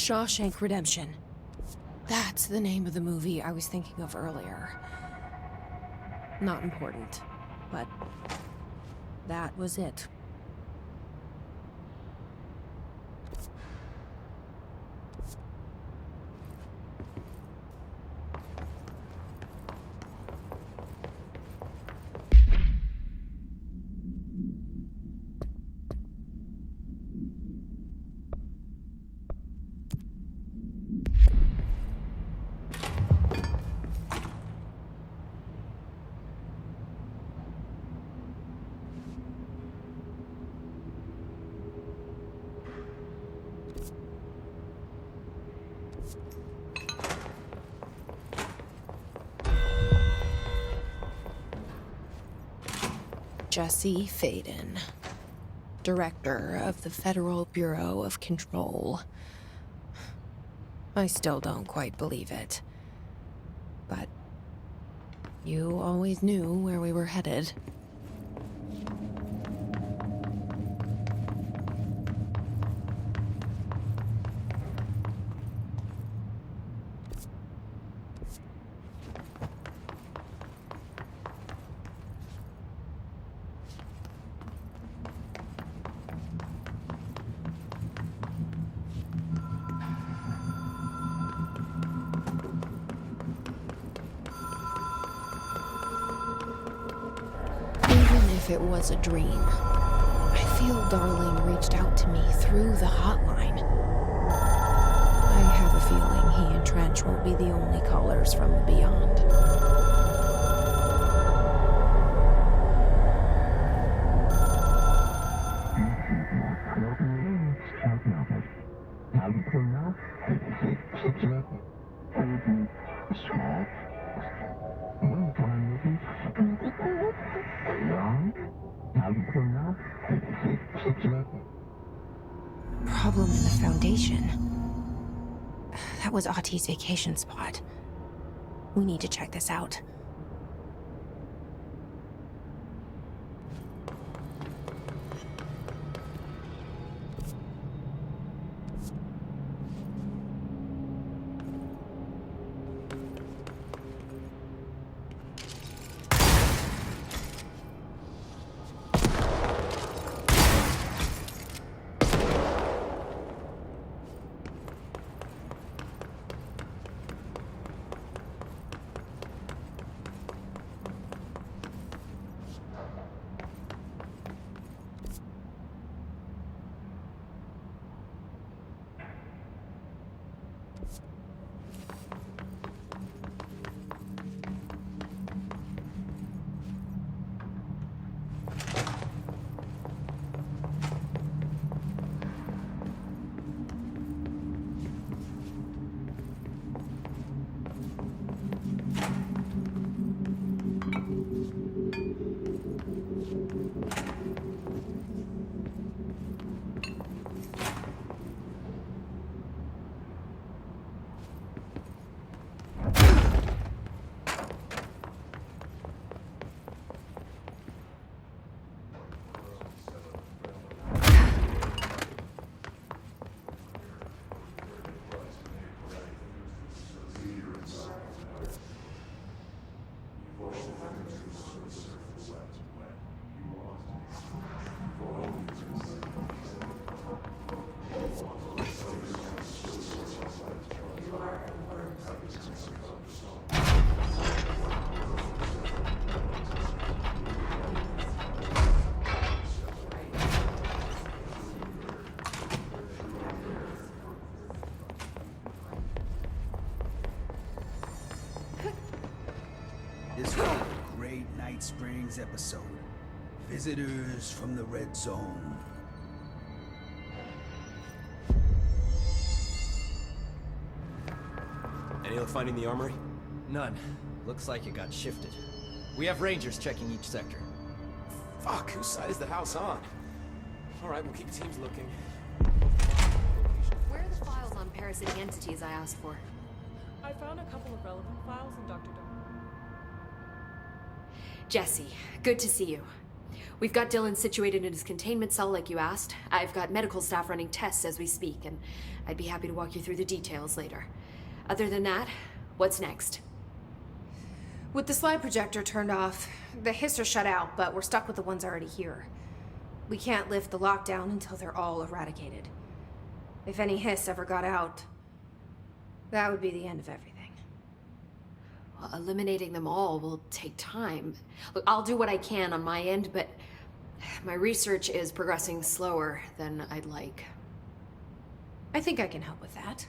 Shawshank Redemption. That's the name of the movie I was thinking of earlier. Not important, but that was it. Jesse Faden, Director of the Federal Bureau of Control. I still don't quite believe it. But you always knew where we were headed. If it was a dream, I feel Darling reached out to me through the hotline. I have a feeling he and Trench won't be the only callers from the beyond. Problem in the Foundation. That was Auti's vacation spot. We need to check this out. This was a great Night Springs episode. Visitors from the Red Zone. Any luck finding the armory? None. Looks like it got shifted. We have rangers checking each sector. Fuck, whose side is the house on? Alright, we'll keep teams looking. Where are the files on parasitic entities I asked for? I found a couple of relevant files in Dr. Dome. Jesse, good to see you. We've got Dylan situated in his containment cell like you asked. I've got medical staff running tests as we speak, and I'd be happy to walk you through the details later. Other than that, what's next? With the slide projector turned off, the hiss are shut out, but we're stuck with the ones already here. We can't lift the lockdown until they're all eradicated. If any hiss ever got out, that would be the end of everything. Well, eliminating them all will take time. Look, I'll do what I can on my end, but my research is progressing slower than I'd like. I think I can help with that.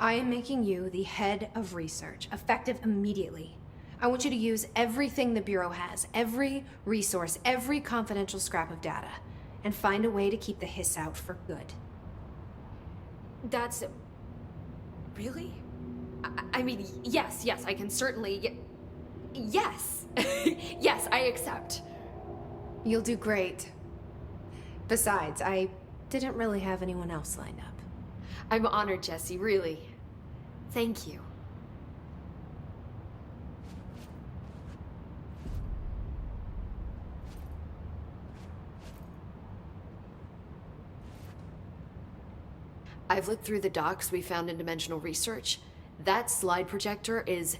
I am making you the head of research, effective immediately. I want you to use everything the Bureau has, every resource, every confidential scrap of data, and find a way to keep the hiss out for good. That's... really? I mean, yes, I can certainly... Yes! Yes, I accept. You'll do great. Besides, I didn't really have anyone else lined up. I'm honored, Jesse, really. Thank you. I've looked through the docs we found in Dimensional Research. That slide projector is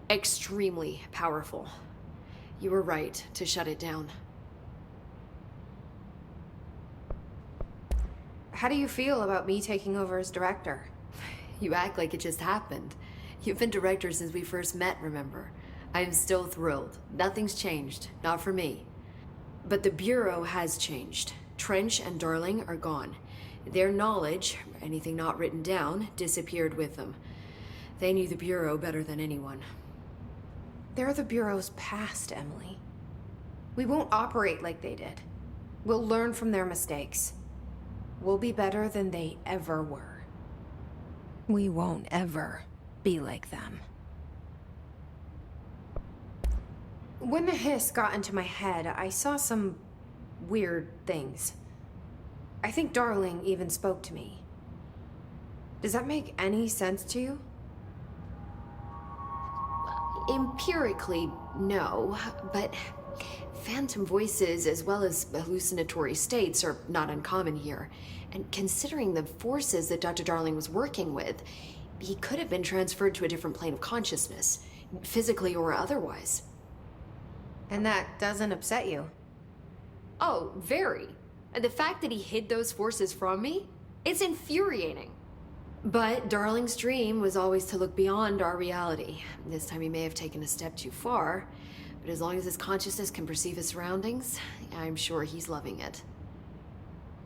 extremely powerful. You were right to shut it down. How do you feel about me taking over as director? You act like it just happened. You've been director since we first met, remember? I am still thrilled. Nothing's changed. Not for me. But the Bureau has changed. Trench and Darling are gone. Their knowledge, anything not written down, disappeared with them. They knew the Bureau better than anyone. They're the Bureau's past, Emily. We won't operate like they did. We'll learn from their mistakes. We'll be better than they ever were. We won't ever be like them. When the hiss got into my head, I saw some weird things. I think Darling even spoke to me. Does that make any sense to you? Empirically, no, but phantom voices as well as hallucinatory states are not uncommon here. And considering the forces that Dr. Darling was working with, he could have been transferred to a different plane of consciousness, physically or otherwise. And that doesn't upset you? Oh, very. The fact that he hid those forces from me, it's infuriating. But Darling's dream was always to look beyond our reality. This time he may have taken a step too far, but as long as his consciousness can perceive his surroundings, I'm sure he's loving it.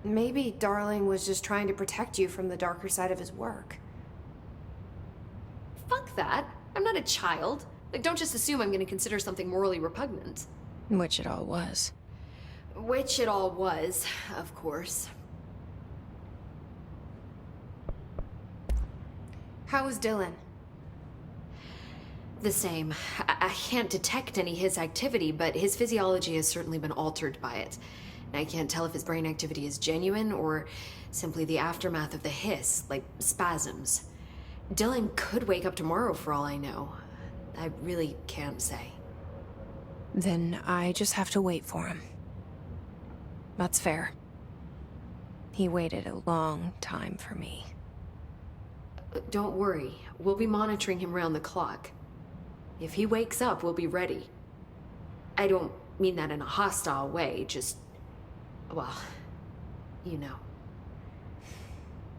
Maybe Darling was just trying to protect you from the darker side of his work. Fuck that. I'm not a child. Like, don't just assume I'm gonna consider something morally repugnant. Which it all was. Which it all was, of course. How was Dylan? The same. I can't detect any his activity, but his physiology has certainly been altered by it. And I can't tell if his brain activity is genuine or simply the aftermath of the hiss, like spasms. Dylan could wake up tomorrow for all I know. I really can't say. Then I just have to wait for him. That's fair. He waited a long time for me. Don't worry. We'll be monitoring him round the clock. If he wakes up, we'll be ready. I don't mean that in a hostile way, just... well, you know.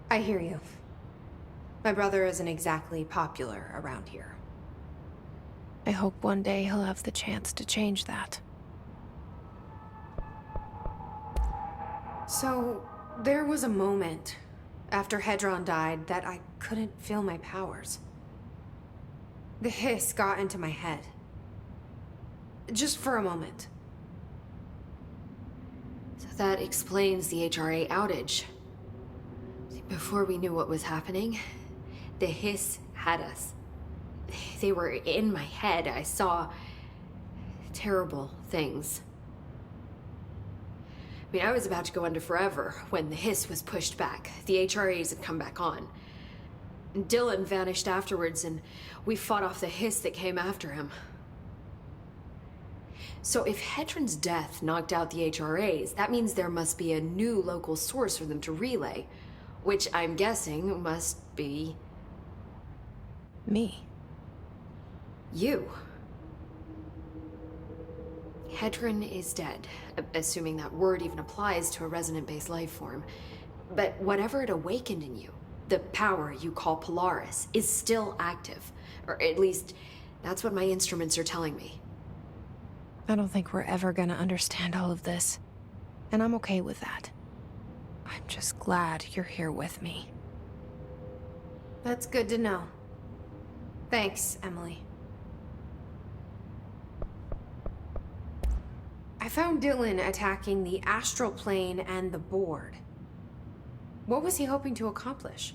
I hear you. My brother isn't exactly popular around here. I hope one day he'll have the chance to change that. So, there was a moment after Hedron died that I couldn't feel my powers. The hiss got into my head. Just for a moment. So that explains the HRA outage. Before we knew what was happening, the hiss had us. They were in my head. I saw terrible things. I mean, I was about to go under forever when the hiss was pushed back. The HRAs had come back on. Dylan vanished afterwards, and we fought off the hiss that came after him. So if Hedron's death knocked out the HRAs, that means there must be a new local source for them to relay, which I'm guessing must be... Me. you. Hedron is dead, assuming that word even applies to a resonant-based life form. But whatever it awakened in you, the power you call Polaris, is still active. Or at least, that's what my instruments are telling me. I don't think we're ever gonna understand all of this. And I'm okay with that. I'm just glad you're here with me. That's good to know. Thanks, Emily. I found Dylan attacking the astral plane and the board. What was he hoping to accomplish?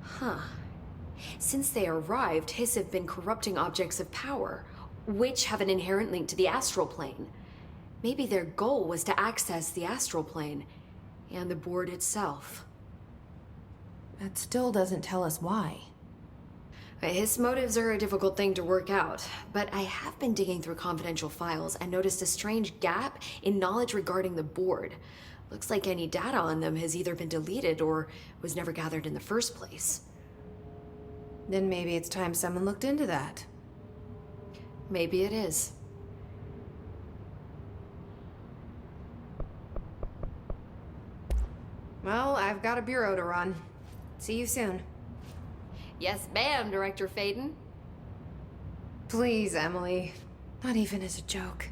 Huh. Since they arrived, Hiss have been corrupting objects of power, which have an inherent link to the astral plane. Maybe their goal was to access the astral plane and the board itself. That still doesn't tell us why. His motives are a difficult thing to work out, but I have been digging through confidential files and noticed a strange gap in knowledge regarding the board. Looks like any data on them has either been deleted or was never gathered in the first place. Then maybe it's time someone looked into that. Maybe it is. Well, I've got a bureau to run. See you soon. Yes, ma'am, Director Faden. Please, Emily. Not even as a joke.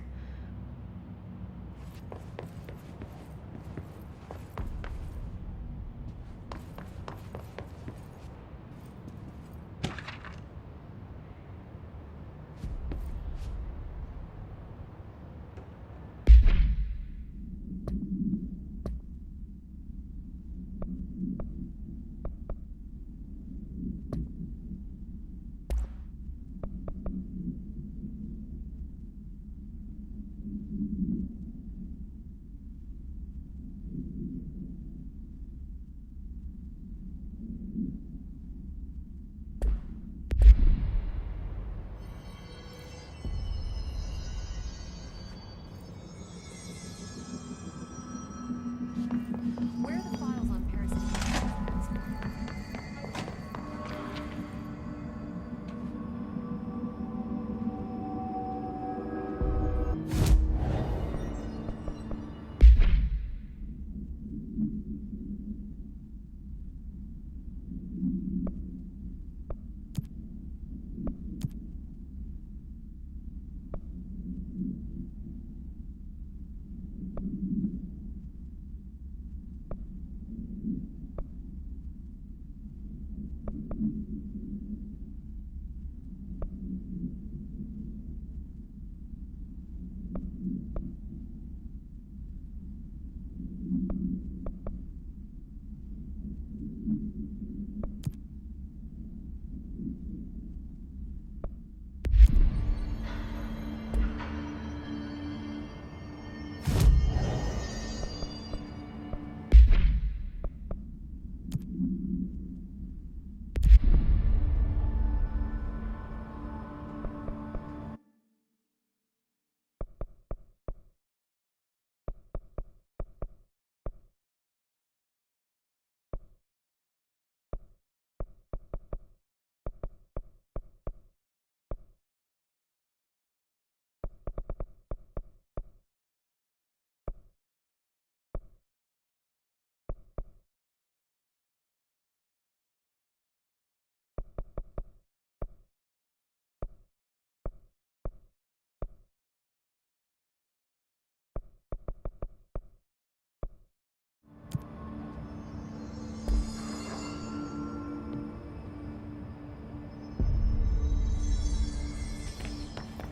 Where are the files on parasitic?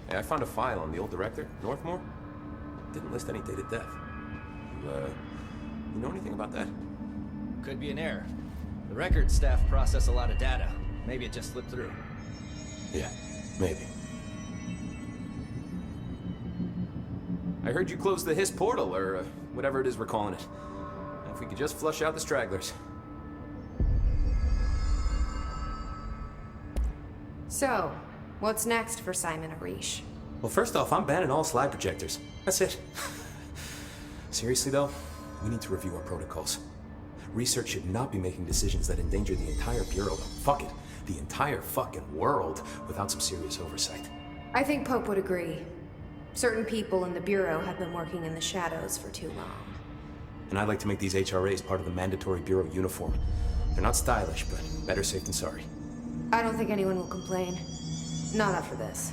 Hey, I found a file on the old director, Northmore. Didn't list any date of death. You know anything about that? Could be an error. The record staff process a lot of data. Maybe it just slipped through. Yeah, maybe. I heard you closed the Hiss portal, or whatever it is we're calling it. If we could just flush out the stragglers. So, what's next for Simon Arish? Well, first off, I'm banning all slide projectors. That's it. Seriously, though, we need to review our protocols. Research should not be making decisions that endanger the entire Bureau, fuck it, the entire fucking world, without some serious oversight. I think Pope would agree. Certain people in the Bureau have been working in the shadows for too long. And I'd like to make these HRAs part of the mandatory Bureau uniform. They're not stylish, but better safe than sorry. I don't think anyone will complain. Not after this.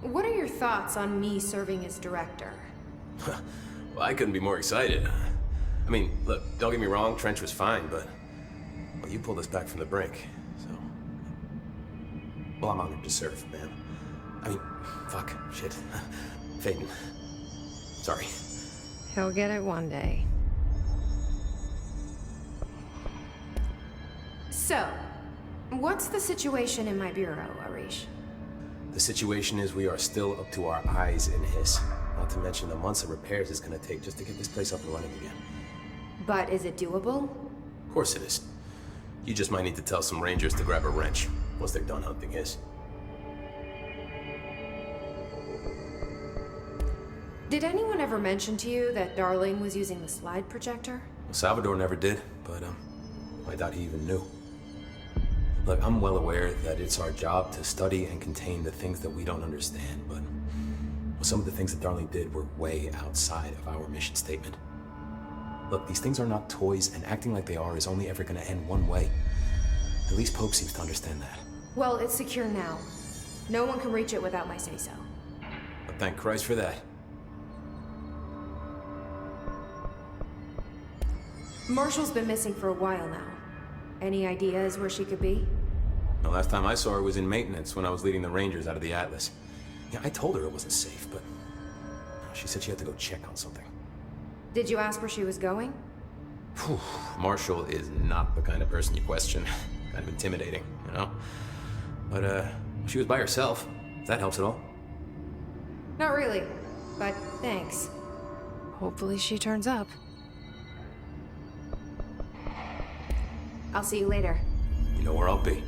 What are your thoughts on me serving as director? Well, I couldn't be more excited. I mean, look, don't get me wrong, Trench was fine, but... Well, you pulled us back from the brink, so... Well, I'm honored to serve, man. I mean, fuck, shit. Phaeton. Sorry. He'll get it one day. So, what's the situation in my bureau, Arish? The situation is we are still up to our eyes in Hiss. Not to mention the months of repairs it's gonna take just to get this place up and running again. But is it doable? Of course it is. You just might need to tell some rangers to grab a wrench once they're done hunting Hiss. Did anyone ever mention to you that Darling was using the slide projector? Well, Salvador never did, but I doubt he even knew. Look, I'm well aware that it's our job to study and contain the things that we don't understand, but some of the things that Darling did were way outside of our mission statement. Look, these things are not toys, and acting like they are is only ever gonna end one way. At least Pope seems to understand that. Well, it's secure now. No one can reach it without my say-so. But thank Christ for that. Marshall's been missing for a while now. Any ideas where she could be? The last time I saw her was in maintenance when I was leading the Rangers out of the Atlas. Yeah, I told her it wasn't safe, but she said she had to go check on something. Did you ask where she was going? Whew. Marshall is not the kind of person you question. Kind of intimidating, you know? But, she was by herself, if that helps at all. Not really, but thanks. Hopefully she turns up. I'll see you later. You know where I'll be.